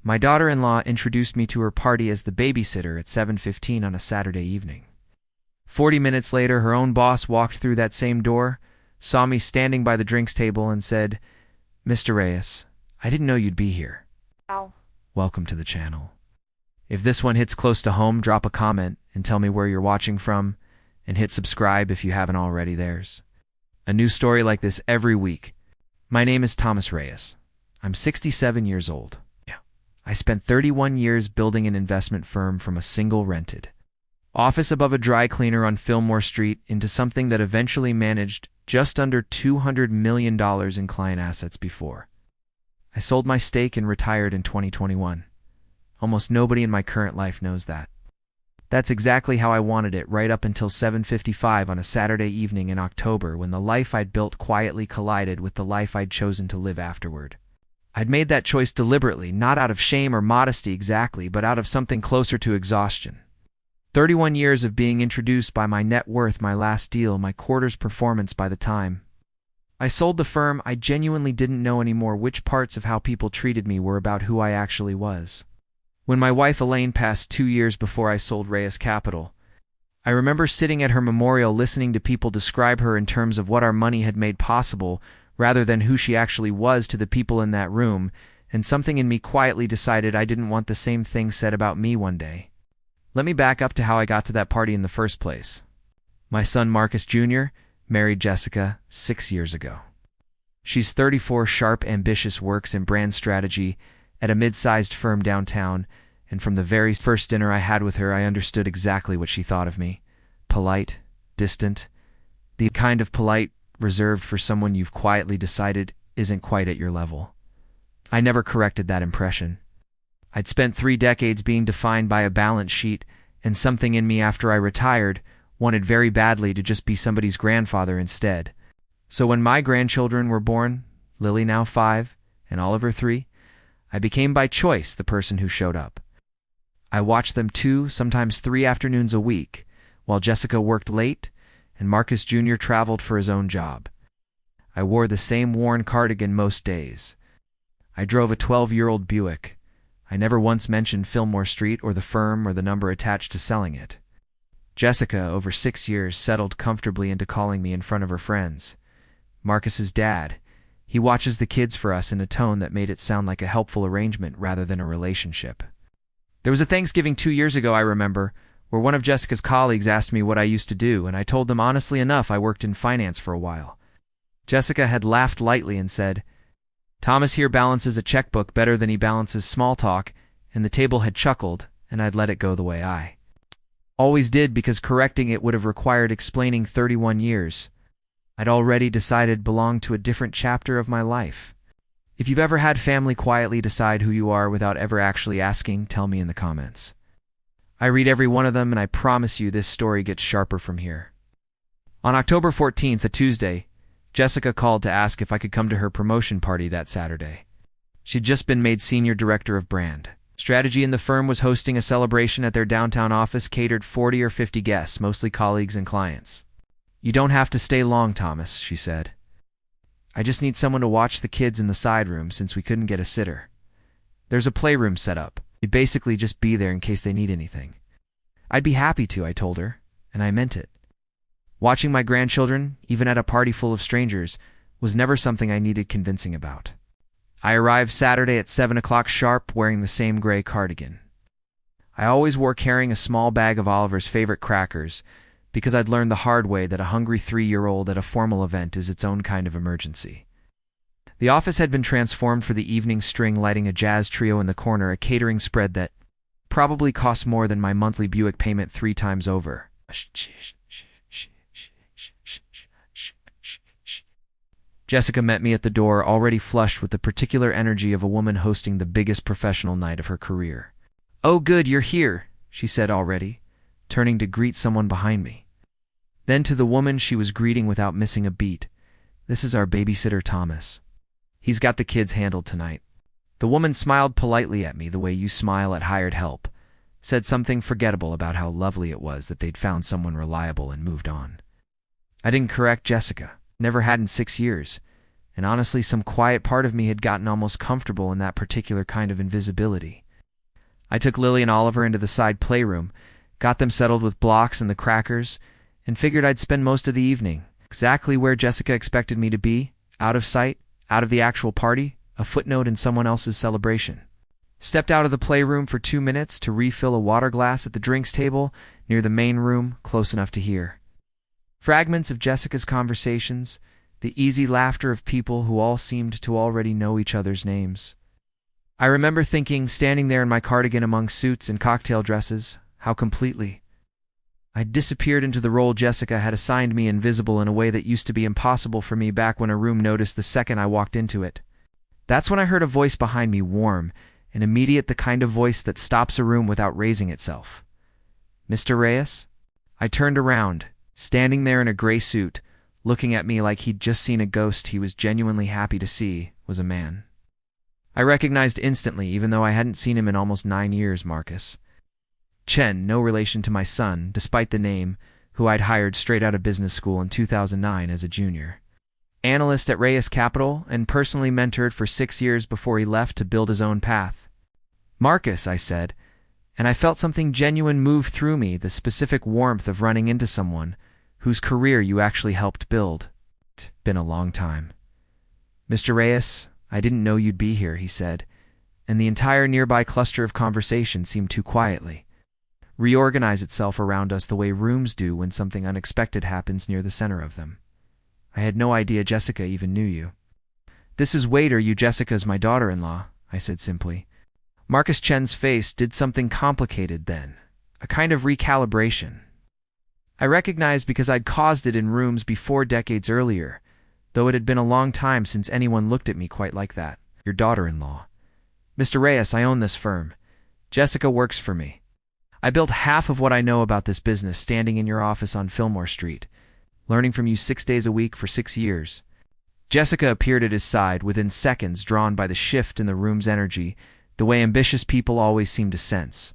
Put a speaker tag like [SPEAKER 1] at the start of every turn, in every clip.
[SPEAKER 1] My daughter-in-law introduced me to her party as the babysitter at 7:15 on a Saturday evening. 40 minutes later, her own boss walked through that same door, saw me standing by the drinks table, and said, "Mr. Reyes, I didn't know you'd be here.
[SPEAKER 2] Ow.
[SPEAKER 1] Welcome to the channel." If this one hits close to home, drop a comment and tell me where you're watching from, and hit subscribe if you haven't already. There's a new story like this every week. My name is Thomas Reyes. I'm 67 years old. I spent 31 years building an investment firm from a single rented office above a dry cleaner on Fillmore Street into something that eventually managed just under $200 million in client assets before I sold my stake and retired in 2021. Almost nobody in my current life knows that. That's exactly how I wanted it right up until 7:55 on a Saturday evening in October, when the life I'd built quietly collided with the life I'd chosen to live afterward. I'd made that choice deliberately, not out of shame or modesty exactly, but out of something closer to exhaustion. 31 years of being introduced by my net worth, my last deal, my quarter's performance. By the time I sold the firm, I genuinely didn't know anymore which parts of how people treated me were about who I actually was. When my wife Elaine passed 2 years before I sold Reyes Capital, I remember sitting at her memorial listening to people describe her in terms of what our money had made possible, rather than who she actually was to the people in that room, and something in me quietly decided I didn't want the same thing said about me one day. Let me back up to how I got to that party in the first place. My son Marcus Jr. married Jessica 6 years ago. She's 34, sharp, ambitious, works in brand strategy at a mid-sized firm downtown, and from the very first dinner I had with her, I understood exactly what she thought of me. Polite, distant, the kind of polite reserved for someone you've quietly decided isn't quite at your level. I never corrected that impression. I'd spent 3 decades being defined by a balance sheet, and something in me after I retired wanted very badly to just be somebody's grandfather instead. So when my grandchildren were born, Lily now 5 and Oliver 3, I became by choice the person who showed up. I watched them 2, sometimes 3 afternoons a week, while Jessica worked late and Marcus Jr. traveled for his own job. I wore the same worn cardigan most days. I drove a 12-year-old Buick. I never once mentioned Fillmore Street or the firm or the number attached to selling it. Jessica, over 6 years, settled comfortably into calling me in front of her friends Marcus's dad. He watches the kids for us in a tone that made it sound like a helpful arrangement rather than a relationship. There was a Thanksgiving 2 years ago, I remember, where one of Jessica's colleagues asked me what I used to do, and I told them honestly enough I worked in finance for a while. Jessica had laughed lightly and said, "Thomas here balances a checkbook better than he balances small talk," and the table had chuckled, and I'd let it go the way I always did, because correcting it would have required explaining 31 years I'd already decided belonged to a different chapter of my life. If you've ever had family quietly decide who you are without ever actually asking, tell me in the comments. I read every one of them, and I promise you this story gets sharper from here. On October 14th, a Tuesday, Jessica called to ask if I could come to her promotion party that Saturday. She'd just been made senior director of brand strategy, and the firm was hosting a celebration at their downtown office, catered 40 or 50 guests, mostly colleagues and clients. "You don't have to stay long, Thomas," she said. "I just need someone to watch the kids in the side room since we couldn't get a sitter. There's a playroom set up. You'd basically just be there in case they need anything." "I'd be happy to," I told her, and I meant it. Watching my grandchildren, even at a party full of strangers, was never something I needed convincing about. I arrived Saturday at 7 o'clock sharp, wearing the same gray cardigan. I always wore carrying a small bag of Oliver's favorite crackers, because I'd learned the hard way that a hungry 3-year-old at a formal event is its own kind of emergency. The office had been transformed for the evening, string lighting a jazz trio in the corner, a catering spread that probably cost more than my monthly Buick payment 3 times over. Jessica met me at the door, already flushed with the particular energy of a woman hosting the biggest professional night of her career. "Oh good, you're here," she said already, turning to greet someone behind me. Then to the woman she was greeting without missing a beat, "This is our babysitter Thomas. He's got the kids handled tonight." The woman smiled politely at me the way you smile at hired help, said something forgettable about how lovely it was that they'd found someone reliable, and moved on. I didn't correct Jessica, never had in 6 years, and honestly, some quiet part of me had gotten almost comfortable in that particular kind of invisibility. I took Lily and Oliver into the side playroom, got them settled with blocks and the crackers, and figured I'd spend most of the evening exactly where Jessica expected me to be, out of sight, out of the actual party, a footnote in someone else's celebration. Stepped out of the playroom for 2 minutes to refill a water glass at the drinks table near the main room, close enough to hear fragments of Jessica's conversations, the easy laughter of people who all seemed to already know each other's names. I remember thinking, standing there in my cardigan among suits and cocktail dresses, how completely I'd disappeared into the role Jessica had assigned me, invisible in a way that used to be impossible for me back when a room noticed the second I walked into it. That's when I heard a voice behind me, warm and immediate, the kind of voice that stops a room without raising itself. "Mr. Reyes?" I turned around. Standing there in a gray suit, looking at me like he'd just seen a ghost he was genuinely happy to see, was a man I recognized instantly, even though I hadn't seen him in almost 9 years. Marcus Chen, no relation to my son, despite the name, who I'd hired straight out of business school in 2009 as a junior analyst at Reyes Capital and personally mentored for 6 years before he left to build his own path. "Marcus," I said, and I felt something genuine move through me, the specific warmth of running into someone whose career you actually helped build. "It's been a long time." "Mr. Reyes, I didn't know you'd be here," he said, and the entire nearby cluster of conversation seemed to quietly reorganize itself around us the way rooms do when something unexpected happens near the center of them. "I had no idea Jessica even knew you." "This is Wade. Are you Jessica's my daughter-in-law?" I said simply. Marcus Chen's face did something complicated then, a kind of recalibration. I recognized because I'd caused it in rooms before decades earlier, though it had been a long time since anyone looked at me quite like that. "Your daughter-in-law." "Mr. Reyes, I own this firm. Jessica works for me. I built half of what I know about this business standing in your office on Fillmore Street, learning from you 6 days a week for 6 years. Jessica appeared at his side within seconds, drawn by the shift in the room's energy, the way ambitious people always seem to sense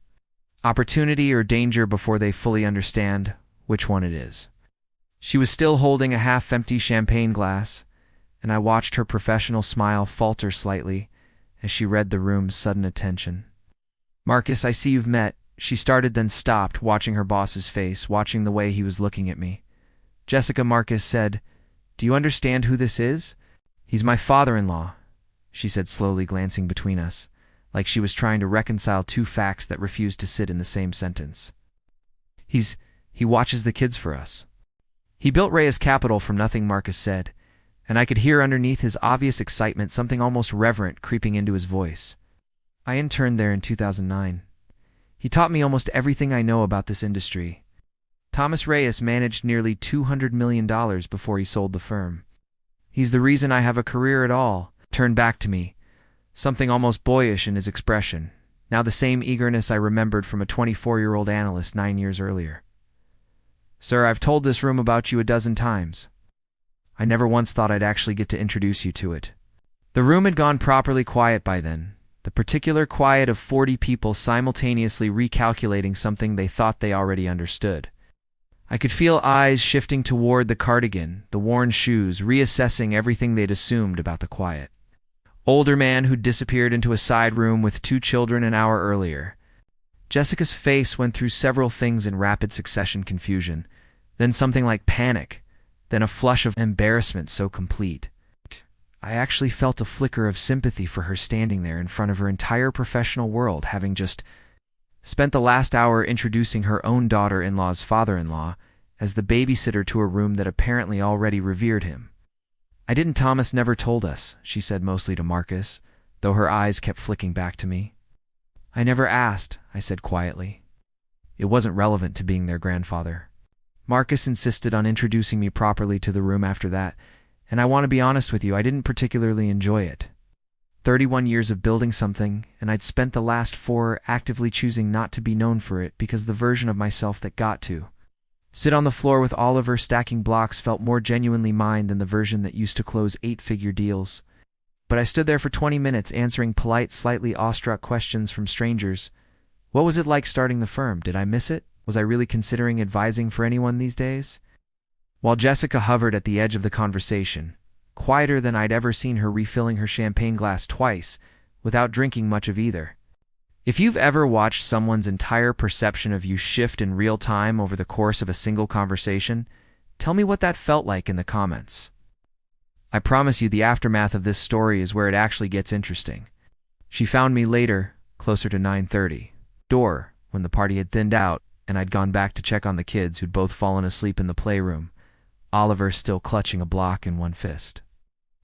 [SPEAKER 1] opportunity or danger before they fully understand which one it is. She was still holding a half-empty champagne glass, and I watched her professional smile falter slightly as she read the room's sudden attention. "Marcus, I see you've met," she started, then stopped, watching her boss's face, watching the way he was looking at me. "Jessica," Marcus said, "do you understand who this is?" "He's my father-in-law," she said slowly, glancing between us, like she was trying to reconcile two facts that refused to sit in the same sentence. He watches the kids for us. "He built Reyes Capital from nothing," Marcus said, and I could hear underneath his obvious excitement something almost reverent creeping into his voice. "I interned there in 2009. He taught me almost everything I know about this industry. Thomas Reyes managed nearly $200 million before he sold the firm. He's the reason I have a career at all." Turned back to me, something almost boyish in his expression, now the same eagerness I remembered from a 24-year-old analyst 9 years earlier. "Sir, I've told this room about you a dozen times. I never once thought I'd actually get to introduce you to it." The room had gone properly quiet by then, the particular quiet of 40 people simultaneously recalculating something they thought they already understood. I could feel eyes shifting toward the cardigan, the worn shoes, reassessing everything they'd assumed about the quiet. Older man who'd disappeared into a side room with 2 children an hour earlier. Jessica's face went through several things in rapid succession: confusion, then something like panic, then a flush of embarrassment so complete. I actually felt a flicker of sympathy for her, standing there in front of her entire professional world, having just spent the last hour introducing her own daughter-in-law's father-in-law as the babysitter to a room that apparently already revered him. "I didn't. Thomas never told us," she said, mostly to Marcus, though her eyes kept flicking back to me. "I never asked," I said quietly. It wasn't relevant to being their grandfather. Marcus insisted on introducing me properly to the room after that, and I want to be honest with you, I didn't particularly enjoy it. 31 years of building something, and I'd spent the last 4 actively choosing not to be known for it, because the version of myself that got to sit on the floor with Oliver stacking blocks felt more genuinely mine than the version that used to close 8-figure deals. But I stood there for 20 minutes answering polite, slightly awestruck questions from strangers. What was it like starting the firm? Did I miss it? Was I really considering advising for anyone these days? While Jessica hovered at the edge of the conversation, quieter than I'd ever seen her refilling her champagne glass twice, without drinking much of either. If you've ever watched someone's entire perception of you shift in real time over the course of a single conversation, tell me what that felt like in the comments. I promise you the aftermath of this story is where it actually gets interesting. She found me later, closer to 9:30, door, when the party had thinned out, and I'd gone back to check on the kids who'd both fallen asleep in the playroom, Oliver still clutching a block in one fist.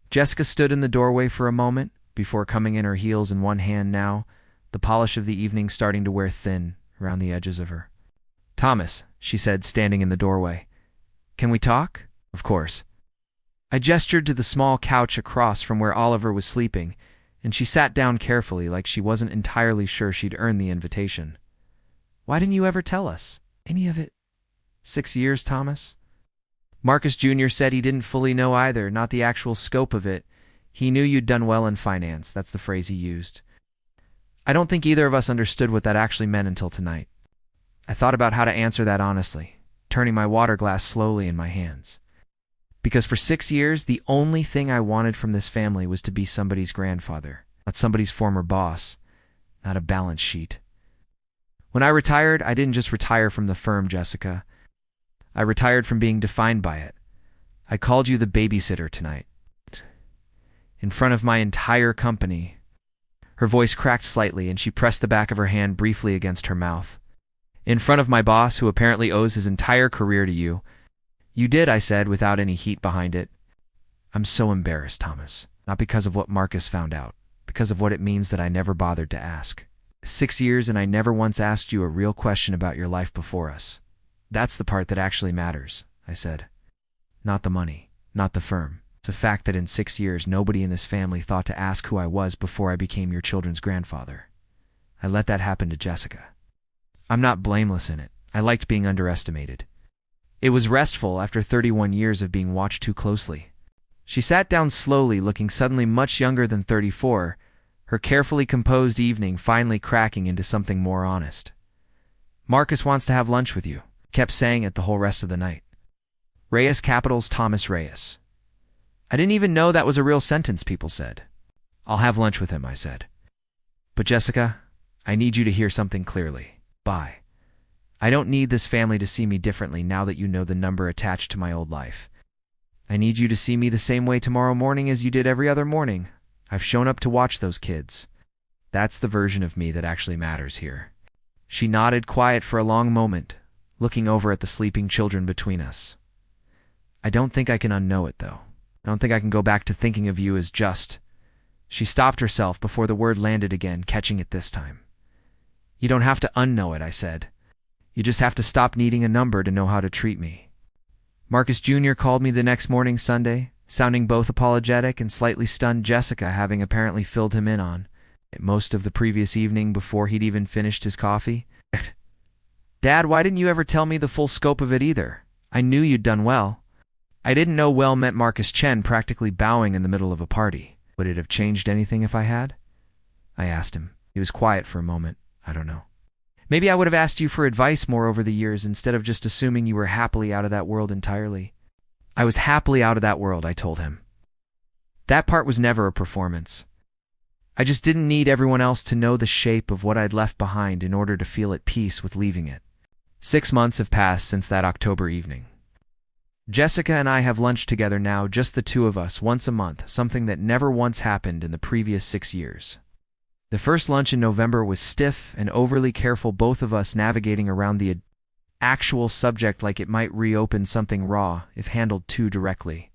[SPEAKER 1] Jessica stood in the doorway for a moment, before coming in, her heels in one hand now, the polish of the evening starting to wear thin around the edges of her. "Thomas," she said, standing in the doorway. "Can we talk?" "Of course." I gestured to the small couch across from where Oliver was sleeping, and she sat down carefully, like she wasn't entirely sure she'd earned the invitation. "Why didn't you ever tell us any of it?" 6 years, Thomas?" Marcus Jr. said he didn't fully know either, not the actual scope of it. He knew you'd done well in finance, that's the phrase he used. I don't think either of us understood what that actually meant until tonight. I thought about how to answer that honestly, turning my water glass slowly in my hands. Because for 6 years, the only thing I wanted from this family was to be somebody's grandfather, not somebody's former boss, not a balance sheet. When I retired, I didn't just retire from the firm, Jessica. I retired from being defined by it. I called you the babysitter tonight. In front of my entire company. Her voice cracked slightly, and she pressed the back of her hand briefly against her mouth. In front of my boss, who apparently owes his entire career to you. "You did," I said, without any heat behind it. "I'm so embarrassed, Thomas. Not because of what Marcus found out, because of what it means that I never bothered to ask. 6 years and I never once asked you a real question about your life before us. That's the part that actually matters," I said. "Not the money, not the firm. It's a fact that in 6 years nobody in this family thought to ask who I was before I became your children's grandfather. I let that happen to Jessica. I'm not blameless in it. I liked being underestimated. It was restful after 31 years of being watched too closely." She sat down slowly, looking suddenly much younger than 34, her carefully composed evening finally cracking into something more honest. "Marcus wants to have lunch with you," kept saying it the whole rest of the night. Reyes capitals Thomas Reyes. I didn't even know that was a real sentence, people said. "I'll have lunch with him," I said. "But Jessica, I need you to hear something clearly. Bye. I don't need this family to see me differently now that you know the number attached to my old life. I need you to see me the same way tomorrow morning as you did every other morning. I've shown up to watch those kids. That's the version of me that actually matters here." She nodded, quiet for a long moment, looking over at the sleeping children between us. "I don't think I can unknow it, though. I don't think I can go back to thinking of you as just—" She stopped herself before the word landed again, catching it this time. "You don't have to unknow it," I said. "You just have to stop needing a number to know how to treat me." Marcus Jr. called me the next morning, Sunday, sounding both apologetic and slightly stunned, Jessica having apparently filled him in on it most of the previous evening before he'd even finished his coffee. "Dad, why didn't you ever tell me the full scope of it either? I knew you'd done well." I didn't know well meant Marcus Chen practically bowing in the middle of a party. Would it have changed anything if I had? I asked him. He was quiet for a moment. I don't know. Maybe I would have asked you for advice more over the years instead of just assuming you were happily out of that world entirely. I was happily out of that world, I told him. That part was never a performance. I just didn't need everyone else to know the shape of what I'd left behind in order to feel at peace with leaving it. 6 months have passed since that October evening. Jessica and I have lunch together now, just the two of us, once a month, something that never once happened in the previous 6 years. The first lunch in November was stiff and overly careful, both of us navigating around the actual subject like it might reopen something raw if handled too directly.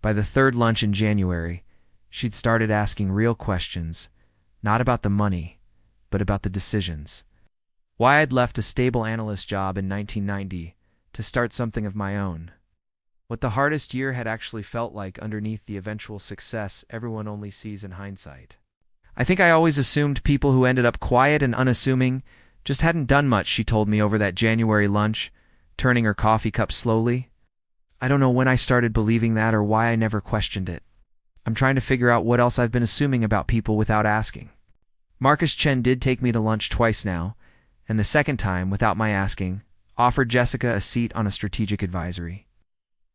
[SPEAKER 1] By the third lunch in January, she'd started asking real questions, not about the money, but about the decisions. Why I'd left a stable analyst job in 1990 to start something of my own. What the hardest year had actually felt like underneath the eventual success everyone only sees in hindsight. I think I always assumed people who ended up quiet and unassuming just hadn't done much, she told me over that January lunch, turning her coffee cup slowly. I don't know when I started believing that or why I never questioned it. I'm trying to figure out what else I've been assuming about people without asking. Marcus Chen did take me to lunch twice now, and the second time, without my asking, offered Jessica a seat on a strategic advisory.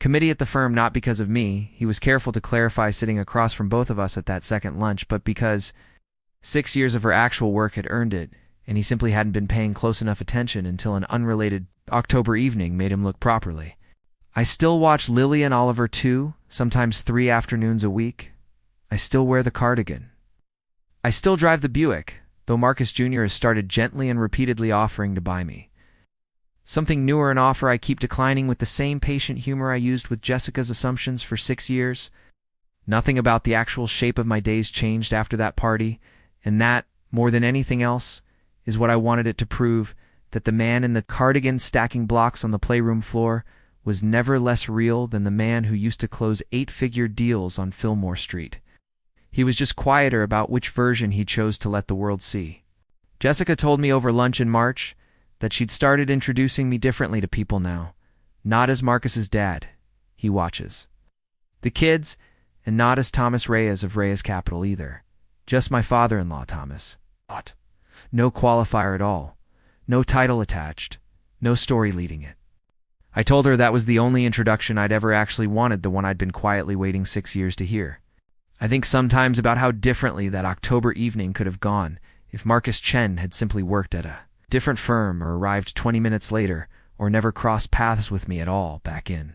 [SPEAKER 1] Committee at the firm not because of me, he was careful to clarify sitting across from both of us at that second lunch, but because 6 years of her actual work had earned it, and he simply hadn't been paying close enough attention until an unrelated October evening made him look properly. I still watch Lily and Oliver 2, sometimes 3 afternoons a week. I still wear the cardigan. I still drive the Buick, though Marcus Jr. has started gently and repeatedly offering to buy me something newer, an offer I keep declining with the same patient humor I used with Jessica's assumptions for 6 years. Nothing about the actual shape of my days changed after that party, and that, more than anything else, is what I wanted it to prove, that the man in the cardigan stacking blocks on the playroom floor was never less real than the man who used to close 8-figure deals on Fillmore Street. He was just quieter about which version he chose to let the world see. Jessica told me over lunch in March that she'd started introducing me differently to people now. Not as Marcus's dad. He watches the kids, and not as Thomas Reyes of Reyes Capital either. Just my father-in-law, Thomas. No qualifier at all. No title attached. No story leading it. I told her that was the only introduction I'd ever actually wanted, the one I'd been quietly waiting 6 years to hear. I think sometimes about how differently that October evening could have gone if Marcus Chen had simply worked at a different firm, or arrived 20 minutes later, or never crossed paths with me at all back in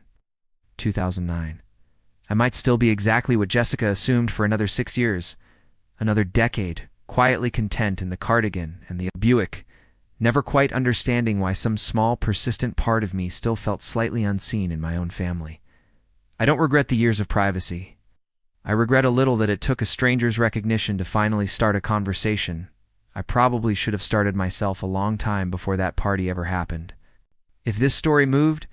[SPEAKER 1] 2009. I might still be exactly what Jessica assumed for another 6 years, another decade, quietly content in the cardigan and the Buick, never quite understanding why some small, persistent part of me still felt slightly unseen in my own family. I don't regret the years of privacy. I regret a little that it took a stranger's recognition to finally start a conversation. I probably should have started myself a long time before that party ever happened. If this story moved,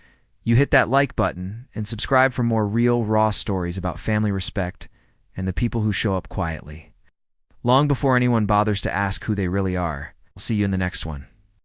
[SPEAKER 1] you hit that like button and subscribe for more real, raw stories about family respect and the people who show up quietly, long before anyone bothers to ask who they really are. I'll see you in the next one.